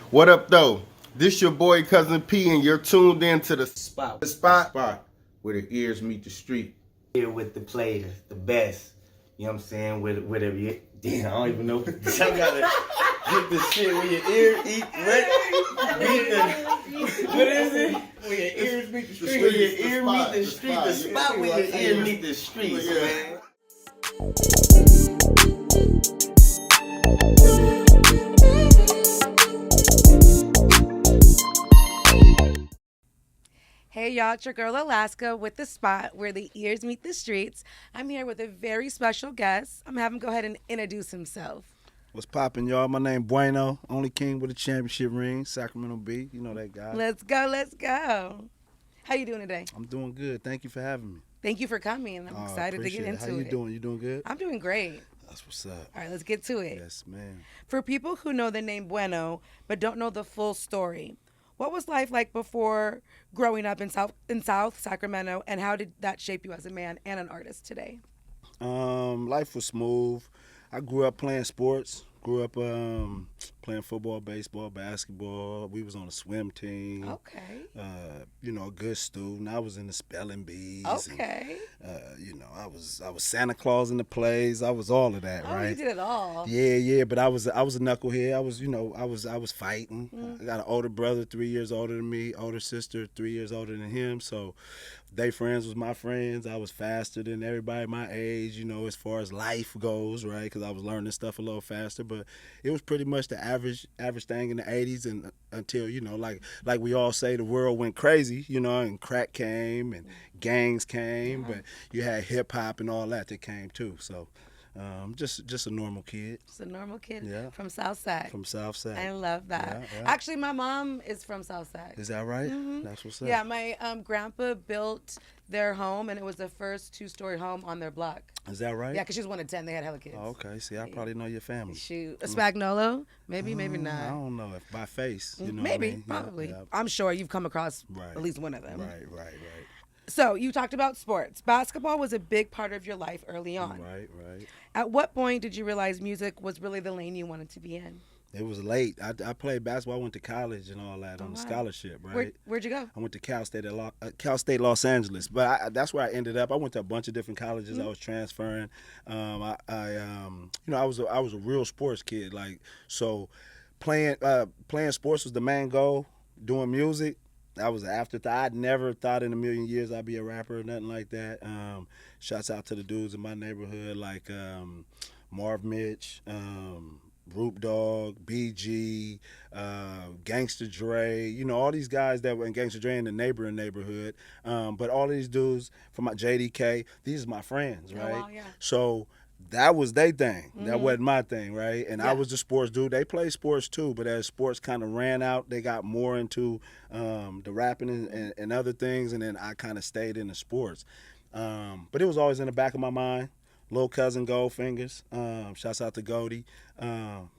What up, though? This your boy Cuzin P, and you're tuned in to the Spot. spot where the ears meet the street. Here with the players, the best. You know what I'm saying? Whatever you. Damn, I don't even know. I gotta get the shit where your ear eat. What is it? Where your ears meet the street. Where your ear meet the street. The spot where your ear meet the streets, man. Hey y'all, it's your girl Alaska with The Spot where the ears meet the streets. I'm here with a very special guest. I'm gonna have him go ahead and introduce himself. What's poppin', y'all? My name Bueno, only king with a championship ring, Sacramento B. You know that guy. Let's go. How you doing today? I'm doing good. Thank you for having me. Thank you for coming. I'm excited to get into it. How you doing? You doing good? I'm doing great. That's what's up. All right, let's get to it. Yes, man. For people who know the name Bueno but don't know the full story, what was life like before growing up in South Sacramento, and how did that shape you as a man and an artist today? Life was smooth. I grew up playing sports. Grew up playing football, baseball, basketball. We was on a swim team. Okay. A good student. I was in the spelling bees. Okay. And, I was Santa Claus in the plays. I was all of that, right? You did it all. Yeah. But I was a knucklehead. I was fighting. Mm-hmm. I got an older brother, 3 years older than me. Older sister, 3 years older than him. So they friends was my friends. I was faster than everybody my age, as far as life goes, right? Because I was learning stuff a little faster. But it was pretty much the average thing in the 80s, and until, like we all say, the world went crazy, and crack came and gangs came, but you had hip hop and all that came too. So just a normal kid. Just a normal kid Yeah. from Southside. From Southside. I love that. Yeah. Actually, my mom is from Southside. Is that right? Mhm. That's what's up. Yeah, my grandpa built their home, and it was the first two-story home on their block. Is that right? Yeah, because she was one of 10. They had hella kids. Oh, okay. See, I probably know your family. Shoot. A Spagnolo? Maybe I not. don't know if by face, Maybe, what I mean? Yeah, probably. yeah. I'm sure you've come across Right. at least one of them. Right. So you talked about sports. Basketball was a big part of your life early on. Right. At what point did you realize music was really the lane you wanted to be in? It was late. I played basketball. I went to college and all that on a wow. scholarship, right? Where'd you go? I went to Cal State Los Angeles, but that's where I ended up. I went to a bunch of different colleges. I was transferring. I was a real sports kid. So playing sports was the main goal. Doing music, that was an afterthought. I'd never thought in a million years I'd be a rapper or nothing like that. Shouts out to the dudes in my neighborhood like Marv Mitch, Roop Dog, BG, Gangsta Dre, all these guys that were in Gangsta Dre in the neighboring neighborhood. But all these dudes from my JDK, these are my friends, right? Oh, wow, yeah. So that was their thing. That wasn't my thing, right? And I was the sports dude. They played sports too, but as sports kind of ran out, they got more into the rapping and other things, and then I kind of stayed in the sports. But it was always in the back of my mind. Little cousin Goldfingers, shouts out to Goldie,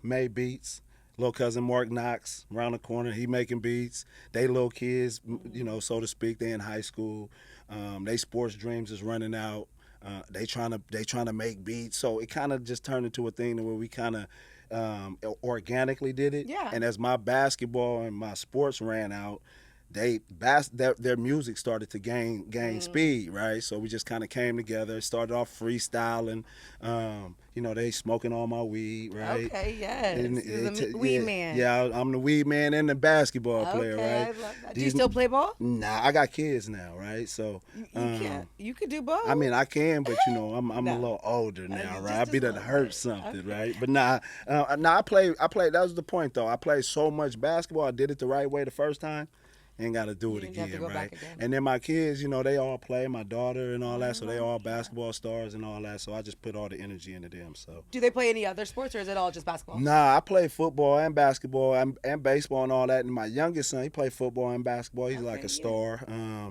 made beats. Little cousin Mark Knox, around the corner, he making beats. They little kids, so to speak. They in high school. They sports dreams is running out. They trying to make beats. So it kind of just turned into a thing where we kind of organically did it. Yeah. And as my basketball and my sports ran out, their music started to gain speed, right? So we just kind of came together, started off freestyling. They smoking all my weed, right? Okay, yes. And You're the weed man. Yeah, I'm the weed man and the basketball player, Okay, right? I love that. Do you still play ball? Nah, I got kids now, right? So You can't. You could do both. I mean, I can, but I'm a little older now, just right? I be a done little hurt bit. something, Okay. right? But I played. That was the point, though. I played so much basketball. I did it the right way the first time. Ain't got to do it You didn't have to again, go right? back again. And then my kids, they all play. My daughter and all that, so they all basketball stars and all that. So I just put all the energy into them. So. Do they play any other sports, or is it all just basketball? Nah, I play football and basketball and baseball and all that. And my youngest son, he played football and basketball. He's like a star.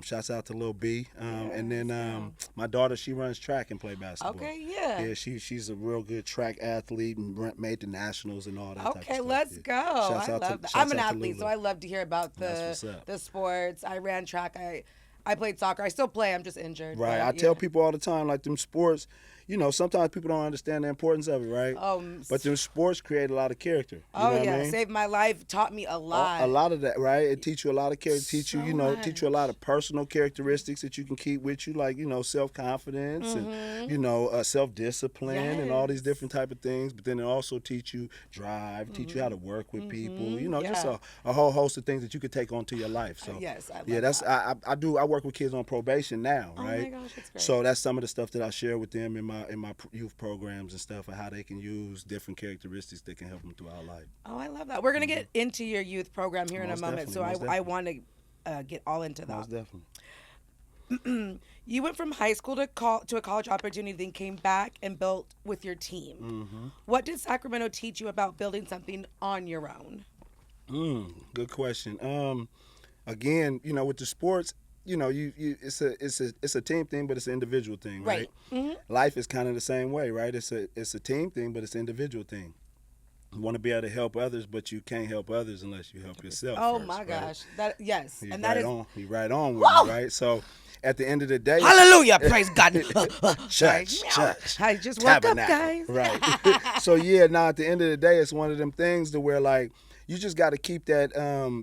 Shouts out to Lil B. And then my daughter, she runs track and play basketball. Okay, yeah. Yeah, she's a real good track athlete and made the nationals and all that type of Okay, stuff. let's Yeah. go. Shouts I out love to- that. shouts I'm an out to athlete, Lula. so I love to hear about That's what's up. the sports. I ran track. I played soccer. I still play. I'm just injured. Right. but, I tell yeah. people all the time, like them sports, sometimes people don't understand the importance of it, right? But the sports create a lot of character. You know what I mean? Saved my life, taught me a lot. A lot of that, right? It teach you a lot of character, teach you a lot of much. personal characteristics that you can keep with you, like, self-confidence and, self-discipline and all these different type of things. But then it also teach you drive, teach you how to work with people, just a whole host of things that you could take onto your life. So Yes, I love that's that. I work with kids on probation now, Oh right? my gosh, that's great. So that's some of the stuff that I share with them in my youth programs and stuff, and how they can use different characteristics that can help them throughout life. Oh, I love that. We're going to get into your youth program here in a Most moment, so definitely, I most want to get all into that. Most definitely. You went from high school to a college opportunity, then came back and built with your team. What did Sacramento teach you about building something on your own? Good question. Again, with the sports, it's a team thing, but it's an individual thing, right? Life is kind of the same way, right? It's a team thing, but it's an individual thing. You want to be able to help others, but you can't help others unless you help yourself. Oh first, my right? gosh, yes, You and right that is on. You right on with me, right? So, at the end of the day, hallelujah, praise God. church. I just woke up, Tabernacle, guys. right? So at the end of the day, it's one of them things to where like you just got to keep that,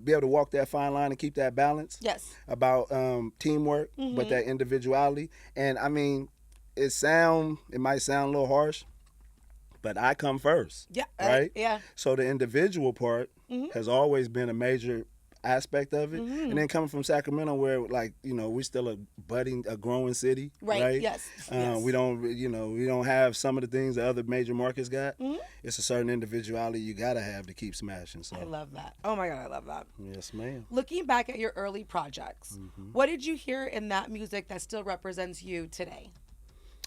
be able to walk that fine line and keep that balance. Yes. About teamwork, but that individuality. And I mean, it might sound a little harsh, but I come first. Yeah. Right? Yeah. So the individual part has always been a major aspect of it. And then coming from Sacramento, where we're still a growing city, right? Yes. We don't have some of the things that other major markets got. It's a certain individuality you gotta have to keep smashing. So I love that. Oh my God, I love that. yes, ma'am. Looking back at your early projects, what did you hear in that music that still represents you today?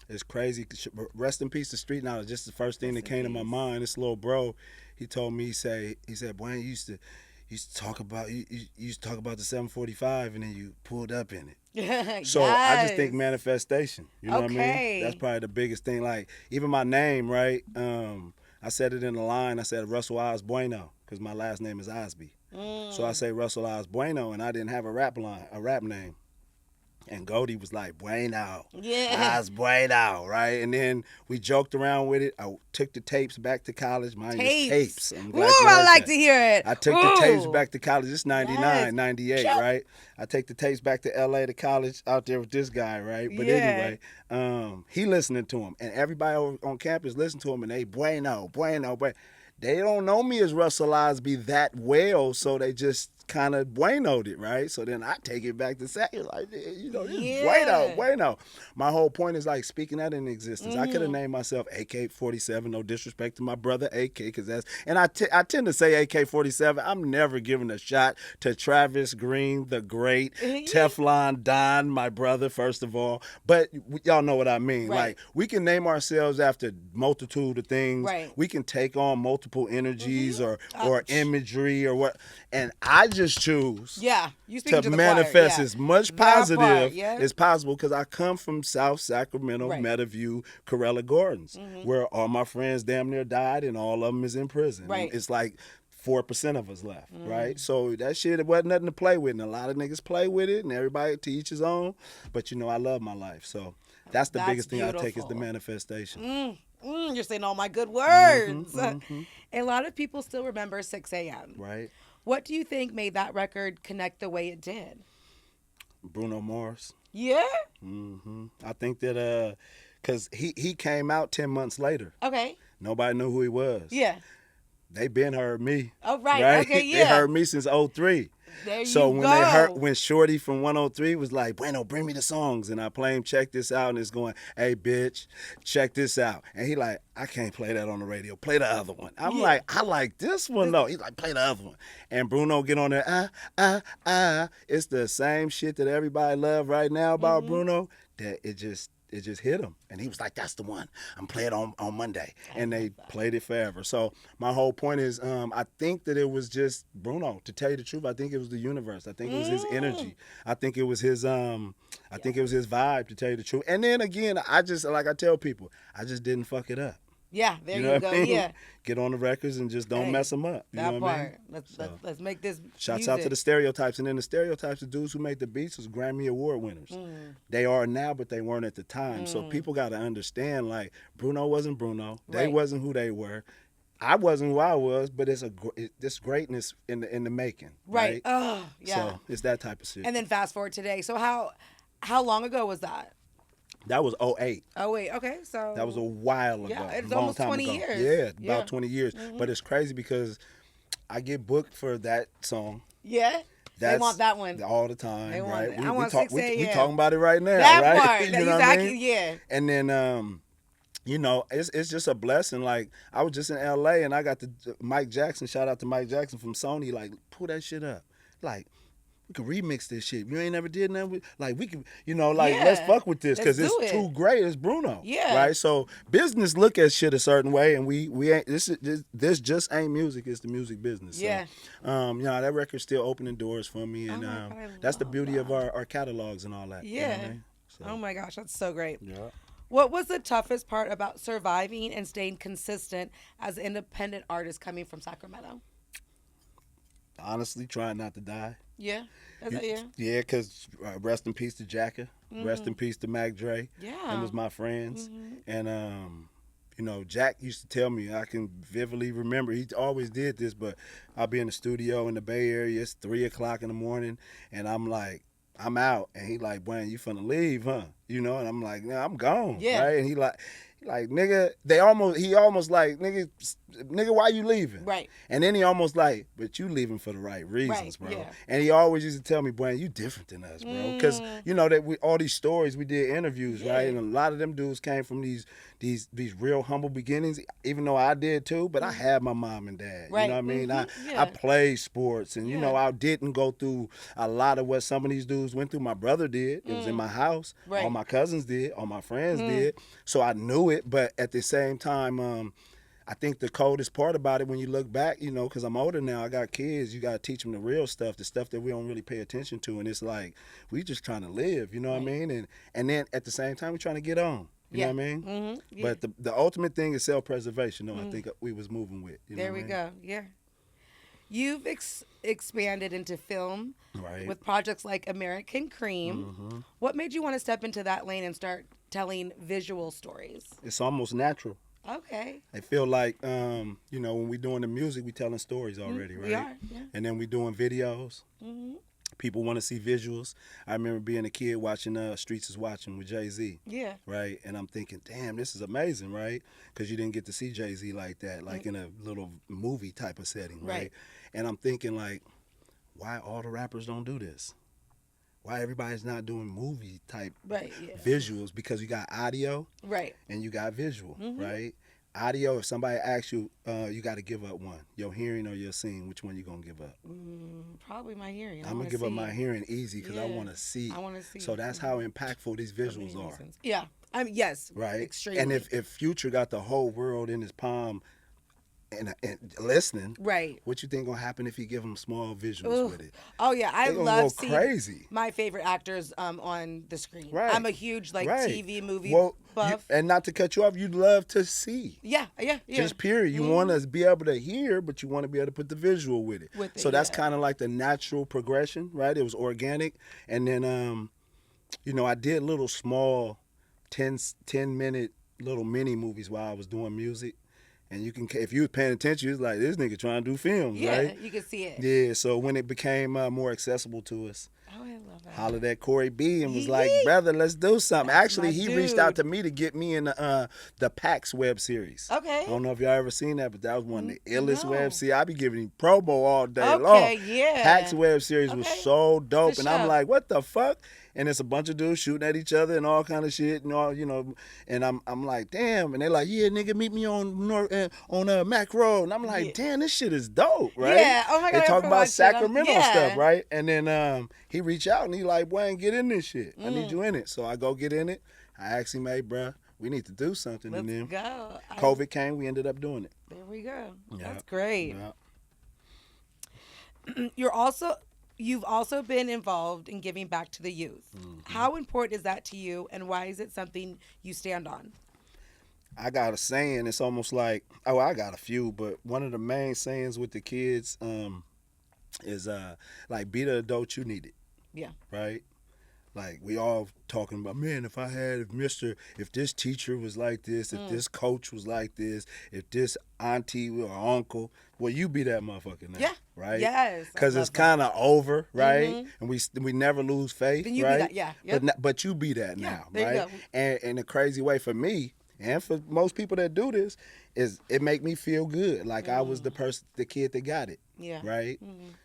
It's crazy. Rest in peace to Street Knowledge. Just the first thing that came to my mind. This little bro, he told me, he said, "Boy, you used to talk about the 745, and then you pulled up in it." So I just think manifestation. You know what I mean? That's probably the biggest thing. Like even my name, right? I said it in the line. I said Russell Oz Bueno because my last name is Osby. So I say Russell Oz Bueno, and I didn't have a rap name. And Goldie was like, Bueno. Yeah. Oz Bueno, right? And then we joked around with it. I took the tapes back to college. Mine is tapes. I'm glad you heard I like that. to hear it. I took the tapes back to college. It's 99, Yes. 98, right? I take the tapes back to L.A. to college out there with this guy, right? But anyway, he listening to him. And everybody on campus listened to him, and they, Bueno. They don't know me as Russell Osby that well, so they just kind of Bueno'd it, right? So then I take it back to say, like, this is Bueno. My whole point is like speaking that into existence. I could have named myself AK-47, no disrespect to my brother AK, because that's, and I tend to say AK-47. I'm never giving a shot to Travis Green, the great, Teflon Don, my brother, first of all. But y'all know what I mean. Right. Like, we can name ourselves after multitude of things. Right. We can take on multiple energies or imagery or what. And I just choose You speaking to the manifest choir, as much That part, positive yeah. as possible because I come from South Sacramento, Right. Meadowview, Corella Gardens, where all my friends damn near died and all of them is in prison. Right. It's like 4% of us left, right? So that shit, it wasn't nothing to play with, and a lot of niggas play with it, and everybody to each his own. But I love my life, so that's the biggest thing I take is the beautiful. manifestation. You're saying all my good words. A lot of people still remember 6 a.m. Right. What do you think made that record connect the way it did? Bruno Mars. Yeah? I think that because he came out 10 months later. Okay. Nobody knew who he was. Yeah. They been heard me. Oh, right. Okay, yeah. They heard me since 03. There So you when go. when Shorty from 103 was like, Bueno, bring me the songs, and I play him, check this out, and it's going, hey bitch, check this out. And he like, I can't play that on the radio. Play the other one. I'm like, I like this one though. He's like, play the other one. And Bruno get on there, It's the same shit that everybody love right now about Bruno, that it just hit him. And he was like, that's the one. I'm playing it on Monday. And they played it forever. So my whole point is, I think that it was just Bruno. To tell you the truth, I think it was the universe. I think it was his energy. I think it was his I think it was his vibe, to tell you the truth. And then again, I just, like I tell people, I just didn't fuck it up. Yeah, there You you, know what go. I mean? Yeah, Get on the records and just don't Hey, mess them up. You that know what I part. mean? Let's make this. Shouts music. out to the stereotypes. And then the stereotypes, the dudes who made the beats was Grammy Award winners. They are now, but they weren't at the time. So people got to understand, like, Bruno wasn't Bruno. They Right. wasn't who they were. I wasn't who I was, but it's this greatness in the making. Right. Oh, yeah. So it's that type of shit. And then fast forward today. So how long ago was that? That was '08. Oh wait, okay, so That was a while ago. Yeah, it's a long almost time 20 ago. years. Yeah, Yeah. about 20 years. But it's crazy because I get booked for that song. yeah. They want that one. all the time, They want right? it. I want 6 we a.m. talking about it right now, That right? part. You That know what I mean? yeah. And then, it's just a blessing. Like, I was just in L.A. and I got the Mike Jackson. Shout out to Mike Jackson from Sony. Like, pull that shit up. Like, we could remix this shit. You ain't never did nothing with, like, we could, let's Yeah. fuck with this because Let's it's do it. too great. It's Bruno. Yeah. Right? So business look at shit a certain way, and we ain't, this just ain't music. It's the music business. So, Yeah. that record's still opening doors for me, and my God, I that's the love beauty of that. our catalogs and all that. You know Yeah. what I mean? So, Oh my gosh, that's so great. yeah. What was the toughest part about surviving and staying consistent as an independent artist coming from Sacramento? Honestly, trying not to die. Yeah. That's it, yeah. Yeah, because rest in peace to Jacka. Rest in peace to Mac Dre. Yeah. Them was my friends. And, Jack used to tell me, I can vividly remember, he always did this, but I'll be in the studio in the Bay Area. It's 3 o'clock in the morning, and I'm like, I'm out. And he like, Bueno, you finna leave, huh? And I'm like, nah, I'm gone. Yeah. Right? And he like, nigga, he almost like, nigga, why you leaving? Right. And then he almost like, but you leaving for the right reasons, Right, bro. yeah. And he always used to tell me, Bueno, you different than us, bro. Because, that we all these stories, we did interviews, Yeah. right? And a lot of them dudes came from these real humble beginnings, even though I did too, but I had my mom and dad. Right. You know what I mean? Yeah. I played sports, and, Yeah. I didn't go through a lot of what some of these dudes went through. My brother did. It was in my house. Right. All my cousins did. All my friends did. So I knew it, but at the same time, I think the coldest part about it when you look back, because I'm older now, I got kids, you got to teach them the real stuff, the stuff that we don't really pay attention to. And it's like, we just trying to live, you know what I mean? And then at the same time, we're trying to get on, you know what I mean? Yeah. But the ultimate thing is self-preservation, though, I think we was moving with. You know There what we I mean? go. Yeah. You've expanded into film Right. with projects like American Cream. What made you want to step into that lane and start telling visual stories? It's almost natural. Okay. I feel like, when we doing the music, we telling stories already, right? We are, yeah. And then we doing videos. People want to see visuals. I remember being a kid watching Streets is Watching with Jay-Z. Yeah. Right? And I'm thinking, damn, this is amazing, right? Because you didn't get to see Jay-Z like that, like in a little movie type of setting, right? Right. And I'm thinking, like, why all the rappers don't do this? Why everybody's not doing movie type Right, yeah. visuals? Because you got audio Right. and you got visual, right? Audio, if somebody asks you, you got to give up one. Your hearing or your seeing, which one you going to give up? Probably my hearing. I'm going to give up my hearing easy because I Yeah. want to see. I wanna see. So that's how impactful these visuals are, Yeah. Yes. right? Extremely. And if Future got the whole world in his palm and listening, Right. what you think going to happen if you give them small visuals Ooh. with it? Oh yeah, I They gonna love go seeing crazy. my favorite actors on the screen. Right. I'm a huge Right. TV movie Well, buff. and not to cut you off, you'd love to see. Yeah. Just period. You want to be able to hear, but you want to be able to put the visual with it. With it, So that's yeah. kind of like the natural progression, right? It was organic. And then, I did little small 10-minute little mini movies while I was doing music. And you can, if you was paying attention, you was like, this nigga trying to do films, Yeah, right? you can see it. Yeah, so when it became more accessible to us, Oh, I love that. hollered at Corey B and was like, Yee. brother, let's do something. That's Actually, my he reached out dude. to me to get me in the PAX web series. Okay. I don't know if y'all ever seen that, but that was one of the illest No. web series. I be giving him promo all day Okay, long. yeah. PAX web series was Okay. so dope. For And I'm sure. like, what the fuck? And it's a bunch of dudes shooting at each other and all kind of shit and all, and I'm like, damn. And they're like, yeah, nigga, meet me on Mac Road. And I'm like, Yeah. damn, this shit is dope, right? Yeah. Oh my God, They I talk have to about watch it. Sacramento Yeah. stuff, right? And then he reached out and he like, Wayne, get in this shit. I Mm. need you in it. So I go get in it. I asked him, hey, bruh, we need to do something. Let's and then go. COVID came, we ended up doing it. There we go. Yeah. That's great. Yeah. You've also been involved in giving back to the youth. How important is that to you, and why is it something you stand on? I got a saying. It's almost like, oh, I got a few, but one of the main sayings with the kids is like, be the adult you needed. Yeah. Right? Like, we all talking about, man, if this teacher was like this, if this coach was like this, if this auntie or uncle, well, you be that motherfucker now. Yeah. Right? Yes. Because it's kind of over, right? And we never lose faith, Then you right? be that, yeah. Yep. But you be that now, there you right? go. And in a crazy way for me, and for most people that do this, is it make me feel good. Like I was the kid that got it. Yeah. Right?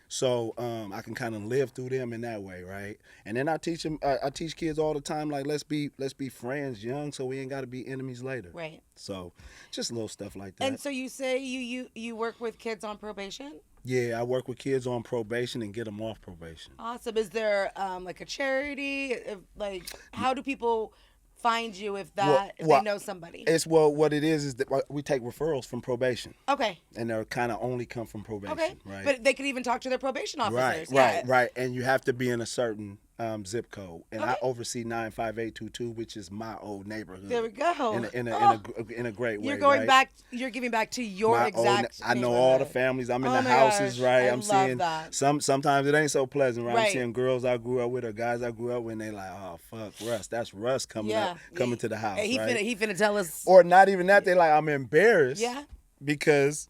So I can kind of live through them in that way, right? And then I teach them. I teach kids all the time, like let's be friends young, so we ain't got to be enemies later. Right. So just little stuff like that. And so you say you work with kids on probation? Yeah, I work with kids on probation and get them off probation. Awesome. Is there like a charity? Like, how do people find you if they know somebody? It's what it is that we take referrals from probation. Okay. And they're kind of only come from probation. Okay. Right. But they could even talk to their probation officers. Right. And you have to be in a certain zip code, and I oversee 95822, which is my old neighborhood. There we go. In a great way. You're going right? back. You're giving back to your My exact. I know all the families. I'm in Oh the my houses, gosh, right? I I'm love seeing that. sometimes it ain't so pleasant, right? I'm Right. seeing girls I grew up with or guys I grew up with, and they like, oh fuck, Russ. That's Russ coming to the house. He right? finna tell us. Or not even that. They like, I'm embarrassed. Yeah. Because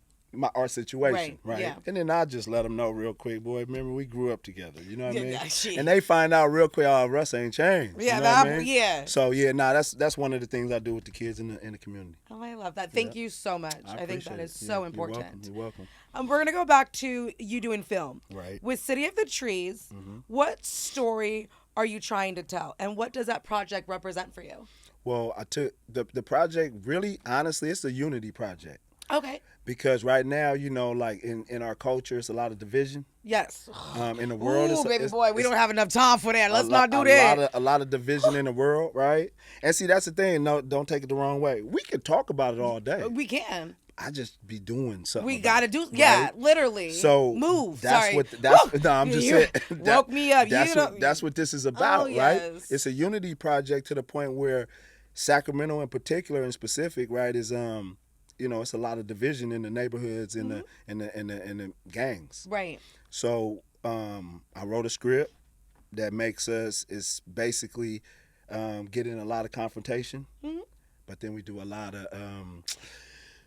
our situation, right? Yeah. And then I just let them know real quick, boy, remember we grew up together, you know what I mean? Yeah, and they find out real quick, oh, Russ ain't changed. Yeah, you know what I mean? yeah. So that's one of the things I do with the kids in the community. Oh, I love that. Thank you so much. I think that is so important. You're welcome. We're gonna go back to you doing film. Right. With City of the Trees, what story are you trying to tell, and what does that project represent for you? Well, I took the project, really, honestly, it's a unity project. Okay. Because right now, you know, like in our culture, it's a lot of division. Yes. In the world, Ooh, baby boy, we don't have enough time for that. Let's not do a that. A lot of division in the world, right? And see, that's the thing. No, don't take it the wrong way. We can talk about it all day. We can. I just be doing something. We about gotta it, do, right? yeah, literally. So move. That's Sorry. what. No, I'm just saying. Woke me up. That's what this is about, Oh, right? yes. It's a unity project to the point where Sacramento, in particular, in specific, right, is you know, it's a lot of division in the neighborhoods and the gangs. Right. So I wrote a script that makes us is basically getting a lot of confrontation, but then we do a lot of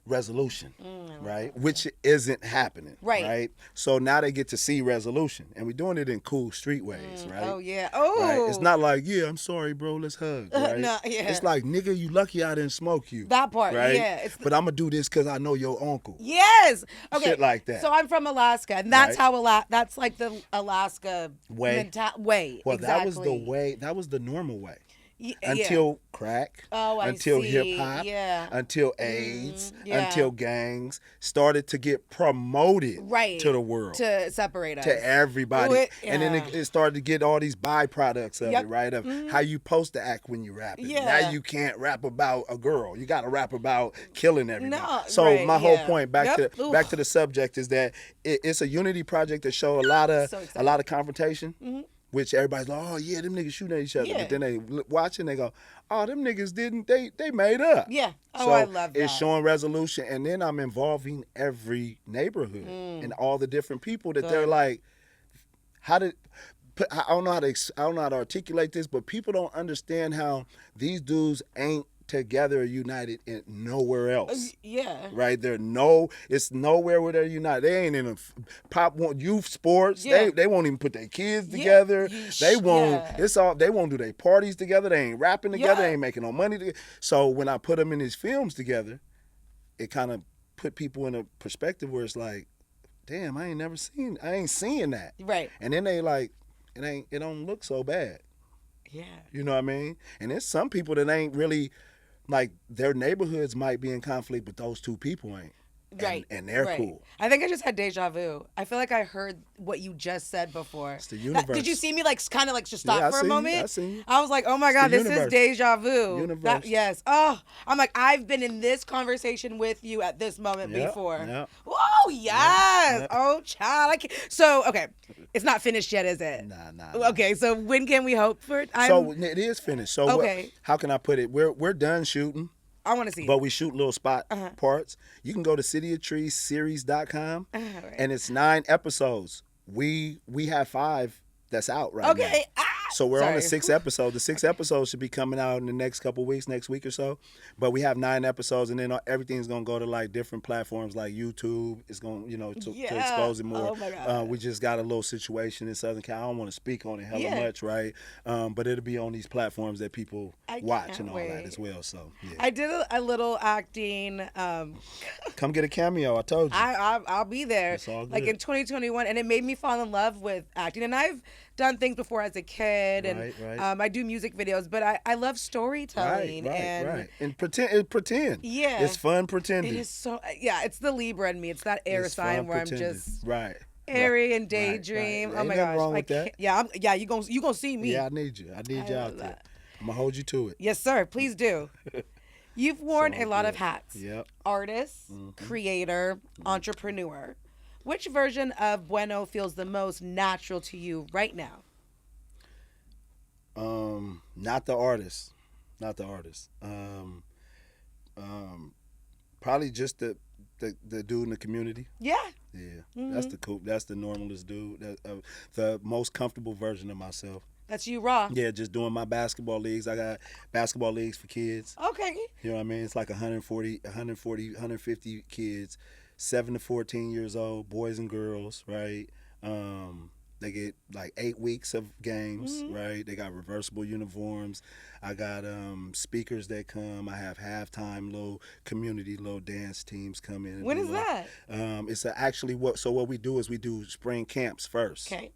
resolution, right? Which isn't happening, right? So now they get to see resolution, and we're doing it in cool street ways, right? Oh yeah. Oh. Right? It's not like, yeah, I'm sorry, bro, let's hug, right? No, yeah. It's like, nigga, you lucky I didn't smoke you. That part, right? yeah. But I'm gonna do this because I know your uncle. Yes. Okay. Shit like that. So I'm from Alaska, and that's Right. how that's like the Alaska way. way. Well, exactly. that was the way. That was the normal way. Yeah. Until crack, I until see. hip hop, Yeah. until AIDS, yeah. until gangs started to get promoted Right. to the world, to separate us. to everybody. Ooh, And then it started to get all these byproducts of Yep. it, right? Of how you supposed to act when you rapping. Yeah. Now you can't rap about a girl. You got to rap about killing everybody. No, So right, my whole yeah. point back Yep. to the subject is that it's a unity project that show a lot of So exciting. confrontation. Which everybody's like, oh yeah, them niggas shooting at each other. Yeah. But then they watch and they go, oh, them niggas didn't. They made up. Yeah. Oh, So I love that. it's showing resolution, and then I'm involving every neighborhood and all the different people that they're like, I don't know how to articulate this, but people don't understand how these dudes ain't together or united in nowhere else. Yeah. Right? It's nowhere where they're united. They ain't in a youth sports. Yeah. They won't even put their kids Yeah. together. Yeesh. They won't. Yeah. They won't do their parties together. They ain't rapping together. Yeah. They ain't making no money together. So when I put them in these films together, it kind of put people in a perspective where it's like, damn, I ain't seeing that. Right. And then they like, it don't look so bad. Yeah. You know what I mean? And there's some people that ain't really, like, their neighborhoods might be in conflict, but those two people ain't. Right. And they're right. cool. I think I just had deja vu. I feel like I heard what you just said before. It's the universe. Did you see me like kind of like just stop Yeah, I for a seen you. moment? I seen you. I was like, oh my God, the this is universe. deja vu. Universe. Yes. Oh, I'm like, I've been in this conversation with you at this moment Yep, before. yep. Oh, yes. Yep. Oh, child. So, okay. It's not finished yet, is it? Nah. Okay, so when can we hope for it? So it is finished. So Okay. how can I put it? We're done shooting. I want to see But it. we shoot little spot parts. You can go to cityoftree.series.com, Right. and it's 9 episodes. We have 5 that's out right now. Okay. So we're on the Sorry. 6th episode. The 6th episode should be coming out in the next couple weeks, next week or so. But we have 9 episodes, and then everything's gonna go to like different platforms like YouTube. It's gonna, to expose it more. Oh my God. We just got a little situation in Southern Cal. I don't want to speak on it hella much, right? But it'll be on these platforms that people watch can't and all wait. that as well. So yeah. I did a little acting. Come get a cameo. I told you. I'll be there. It's all Like good. in 2021, and it made me fall in love with acting. And I've done things before as a kid, and Right. I do music videos, but I love storytelling. Right. And pretend. Yeah. It's fun pretending. It is so it's the Libra in me. It's that air It's sign fun where pretending. I'm just right. airy and daydream. Right. Oh my Ain't nothing gosh! wrong with that. Yeah, you gonna see me. Yeah, I need you. I need you love out there. that. I'm gonna hold you to it. Yes, sir. Please do. You've worn all a lot of good. hats. Yep. Artist, creator, entrepreneur. Which version of Bueno feels the most natural to you right now? Not the artist. Probably just the dude in the community. Yeah. Yeah, that's the cool. That's the normalest dude. The most comfortable version of myself. That's you, raw. Yeah, just doing my basketball leagues. I got basketball leagues for kids. Okay. You know what I mean? It's like 150 kids, 7 to 14 years old, boys and girls, right? They get like 8 weeks of games, right? They got reversible uniforms. I got speakers that come. I have halftime little community little dance teams come in. When is that? It's actually what we do is we do spring camps first. Okay.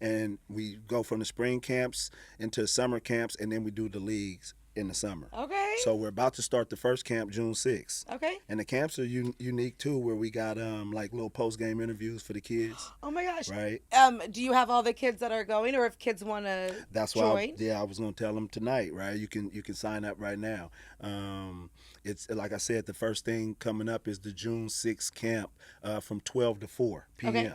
And we go from the spring camps into summer camps, and then we do the leagues in the summer. Okay. So we're about to start the first camp June 6th. Okay. And the camps are unique too, where we got like little post-game interviews for the kids. Oh my gosh. Right. Do you have all the kids that are going, or if kids want to That's join? why I was gonna tell them tonight, right? You can sign up right now. It's like I said, the first thing coming up is the June 6th camp from 12 to 4 p.m. Okay.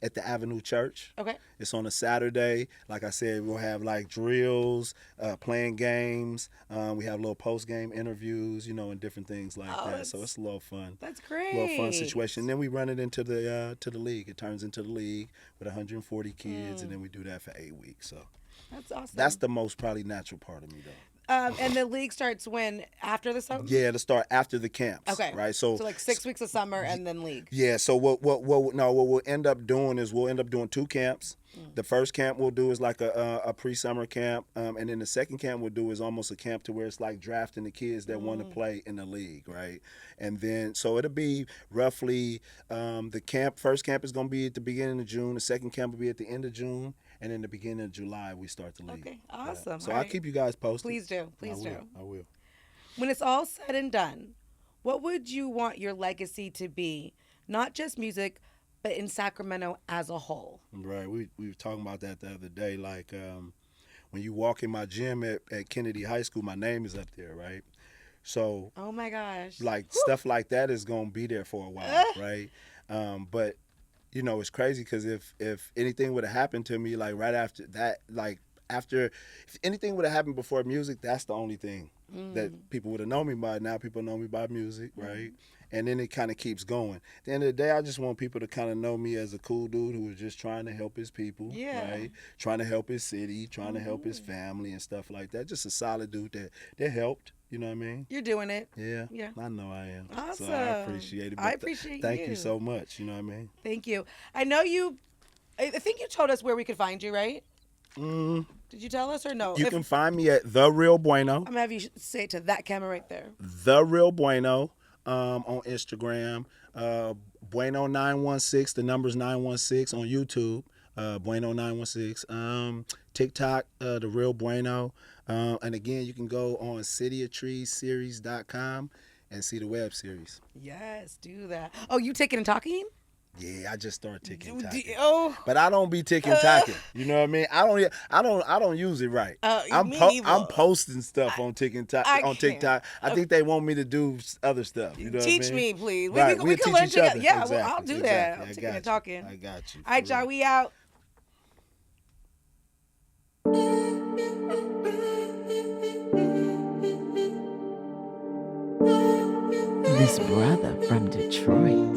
At the Avenue Church. Okay. It's on a Saturday. Like I said, we'll have like drills, playing games. We have little post-game interviews, and different things like that. So it's a little fun. That's great. A little fun situation. And then we run it into the league. It turns into the league with 140 kids, and then we do that for 8 weeks. So That's awesome. that's the most probably natural part of me, though. And the league starts when? After the summer? Yeah, it'll start after the camps. Okay. Right. So like 6 weeks of summer and then league. Yeah, so what we'll end up doing is we'll end up doing 2 camps. The first camp we'll do is like a pre-summer camp, and then the second camp we'll do is almost a camp to where it's like drafting the kids that want to play in the league, right? And then so it'll be roughly first camp is going to be at the beginning of June, the second camp will be at the end of June, and in the beginning of July we start the league. Okay, awesome. So All I'll right. keep you guys posted. Please do. Please do. I will. When it's all said and done, what would you want your legacy to be? Not just music, but in Sacramento as a whole. Right. We were talking about that the other day. Like when you walk in my gym at Kennedy High School, my name is up there, right? So Oh my gosh. like stuff like that is gonna be there for a while, right? But it's crazy because if anything would have happened to me like right after that, if anything would have happened before music, that's the only thing that people would have known me by. Now people know me by music, right? And then it kind of keeps going. At the end of the day, I just want people to kind of know me as a cool dude who was just trying to help his people, right? Trying to help his city, trying to help his family and stuff like that. Just a solid dude that helped. You know what I mean? You're doing it. Yeah. Yeah. I know I am. Awesome. So I appreciate it. I But appreciate thank you. you so much. You know what I mean? Thank you. I know I think you told us where we could find you, right? Did you tell us or no? You can find me at The Real Bueno. I'm going to have you say it to that camera right there. The Real Bueno on Instagram. Bueno 916. The number's 916 on YouTube. Bueno 916. TikTok. The Real Bueno. And again, you can go on cityoftree.series.com and see the web series. Yes, do that. Oh, you taking and talking? Yeah, I just started ticking tacking. Oh, But I don't be ticking tacking. You know what I mean? I don't use it right. me neither. I'm posting stuff on TikTok. I On TikTok. I think they want me to do other stuff. You know what I teach mean? me, please. Right, We we'll can teach learn each together. other. Yeah, Exactly, well, I'll do that. exactly. I'm I taking got and you. talking. I got you. All right, For y'all, real. we out. this brother from Detroit.